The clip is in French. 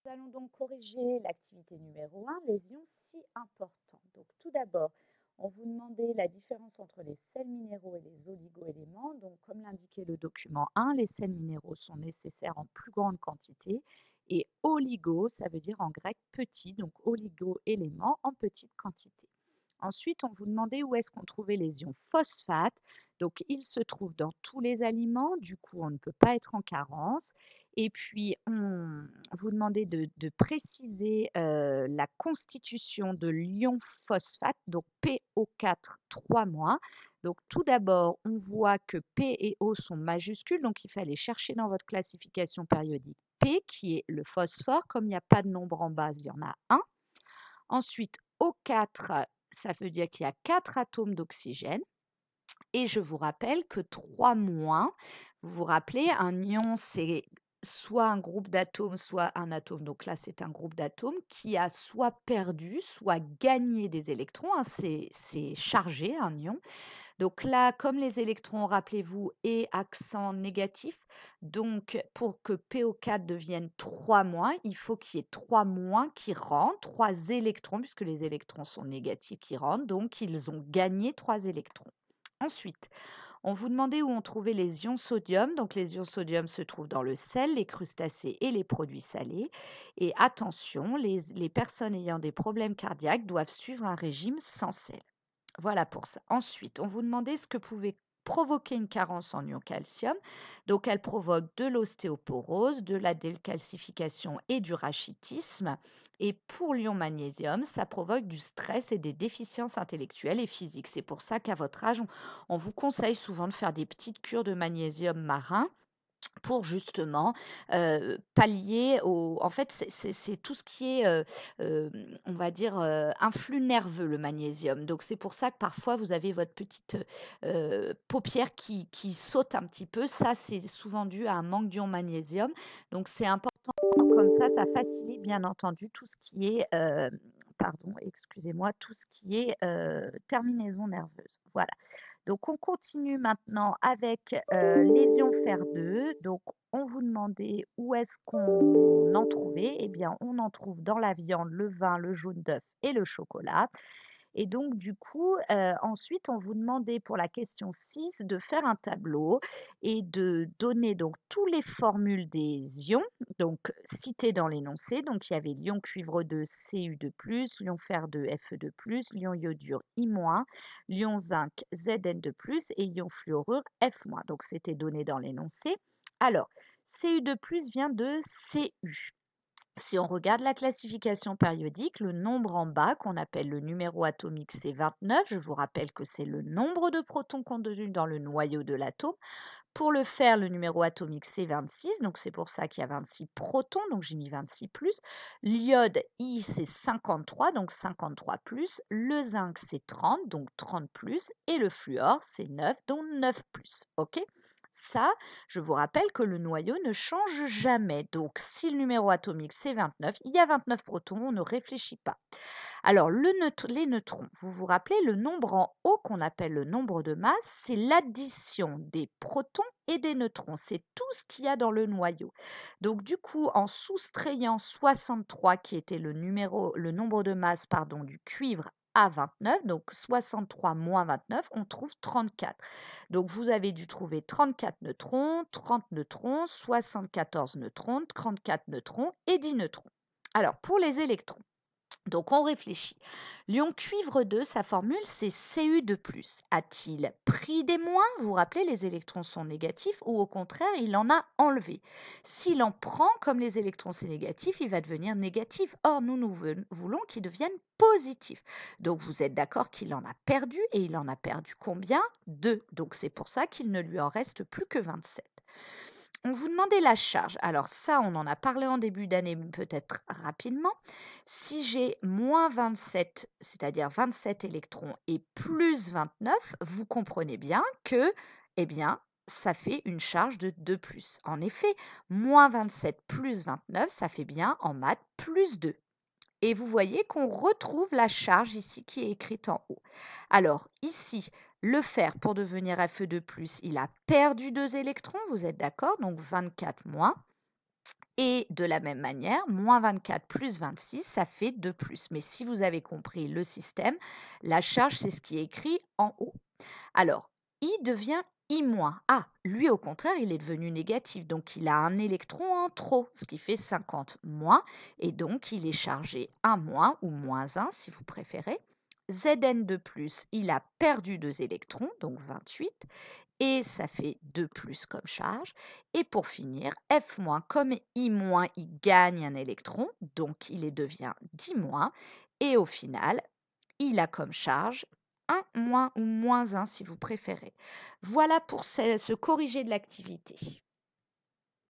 Nous allons donc corriger l'activité numéro 1, les ions si importants. Donc tout d'abord, on vous demandait la différence entre les sels minéraux et les oligo-éléments. Donc comme l'indiquait le document 1, les sels minéraux sont nécessaires en plus grande quantité et oligo, ça veut dire en grec petit, donc oligo-éléments en petite quantité. Ensuite, on vous demandait où est-ce qu'on trouvait les ions phosphate. Donc, ils se trouvent dans tous les aliments, du coup, on ne peut pas être en carence. Et puis, on vous demandait de préciser la constitution de l'ion phosphate, donc PO4 3-. Donc, tout d'abord, on voit que P et O sont majuscules, donc il fallait chercher dans votre classification périodique P, qui est le phosphore. Comme il n'y a pas de nombre en base, il y en a un. Ensuite, O4, ça veut dire qu'il y a 4 atomes d'oxygène. Et je vous rappelle que 3-, vous vous rappelez, un ion, c'est soit un groupe d'atomes, soit un atome. Donc là, c'est un groupe d'atomes qui a soit perdu, soit gagné des électrons, hein. C'est chargé, un ion. Donc là, comme les électrons, rappelez-vous, est accent négatif, donc pour que PO4 devienne 3-, il faut qu'il y ait 3- qui rentrent, 3 électrons, puisque les électrons sont négatifs qui rentrent, donc ils ont gagné 3 électrons. Ensuite, on vous demandait où on trouvait les ions sodium. Donc les ions sodium se trouvent dans le sel, les crustacés et les produits salés. Et attention, les personnes ayant des problèmes cardiaques doivent suivre un régime sans sel. Voilà pour ça. Ensuite, on vous demandait ce que pouvait provoquer une carence en ion calcium. Donc, elle provoque de l'ostéoporose, de la décalcification et du rachitisme. Et pour l'ion magnésium, ça provoque du stress et des déficiences intellectuelles et physiques. C'est pour ça qu'à votre âge, on vous conseille souvent de faire des petites cures de magnésium marin pour justement, pallier au en fait, c'est tout ce qui est, on va dire, influx nerveux, le magnésium. Donc c'est pour ça que parfois vous avez votre petite, paupière qui saute un petit peu. Ça, c'est souvent dû à un manque d'ion magnésium. Donc c'est important, comme ça facilite bien entendu tout ce qui est, pardon, excusez-moi, tout ce qui est, terminaison nerveuse. Voilà. Donc, on continue maintenant avec les ions fer-2. Donc, on vous demandait où est-ce qu'on en trouvait. Eh bien, on en trouve dans la viande, le vin, le jaune d'œuf et le chocolat. Et donc, du coup, ensuite, on vous demandait pour la question 6 de faire un tableau et de donner donc tous les formules des ions, donc cités dans l'énoncé. Donc, il y avait l'ion cuivre 2 Cu2+, l'ion fer 2 Fe2+, l'ion iodure I-, l'ion zinc Zn2+, et ion fluorure F-. Donc, c'était donné dans l'énoncé. Alors, Cu2+ vient de Cu. Si on regarde la classification périodique, le nombre en bas, qu'on appelle le numéro atomique, c'est 29. Je vous rappelle que c'est le nombre de protons contenus dans le noyau de l'atome. Pour le fer, le numéro atomique, c'est 26. Donc, c'est pour ça qu'il y a 26 protons. Donc, j'ai mis 26 plus. L'iode, I, c'est 53. Donc, 53 plus. Le zinc, c'est 30. Donc, 30 plus. Et le fluor, c'est 9. Donc, 9 plus. OK? Ça, je vous rappelle que le noyau ne change jamais. Donc, si le numéro atomique, c'est 29, il y a 29 protons, on ne réfléchit pas. Alors, les neutrons, vous vous rappelez, le nombre en haut qu'on appelle le nombre de masse, c'est l'addition des protons et des neutrons. C'est tout ce qu'il y a dans le noyau. Donc, du coup, en soustrayant 63, qui était le nombre de masse, pardon, du cuivre, à 29, donc 63 moins 29, on trouve 34. Donc, vous avez dû trouver 34 neutrons, 30 neutrons, 74 neutrons, 34 neutrons et 10 neutrons. Alors, pour les électrons, donc on réfléchit. L'ion cuivre 2, sa formule, c'est Cu2+. A-t-il pris des moins? Vous vous rappelez, les électrons sont négatifs, ou au contraire, il en a enlevé. S'il en prend, comme les électrons c'est négatif, il va devenir négatif. Or, nous voulons qu'il devienne positif. Donc, vous êtes d'accord qu'il en a perdu, et il en a perdu combien? 2. Donc, c'est pour ça qu'il ne lui en reste plus que 27. On vous demandait la charge. Alors ça, on en a parlé en début d'année, mais peut-être rapidement. Si j'ai moins 27, c'est-à-dire 27 électrons, et plus 29, vous comprenez bien que, eh bien, ça fait une charge de 2 plus. En effet, moins 27 plus 29, ça fait bien en maths plus 2. Et vous voyez qu'on retrouve la charge ici qui est écrite en haut. Alors ici, le fer, pour devenir Fe2+, il a perdu 2 électrons, vous êtes d'accord? Donc 24 moins. Et de la même manière, moins 24 plus 26, ça fait 2 plus. Mais si vous avez compris le système, la charge, c'est ce qui est écrit en haut. Alors, I devient I-. Ah, lui au contraire, il est devenu négatif, donc il a un électron en trop, ce qui fait 50 moins, et donc il est chargé 1 moins ou moins 1 si vous préférez. Zn de plus, il a perdu 2 électrons, donc 28, et ça fait 2 plus comme charge. Et pour finir, F-, comme I-, il gagne un électron, donc il devient 10-, et au final, il a comme charge 1 moins ou moins 1 si vous préférez. Voilà pour ce corrigé de l'activité.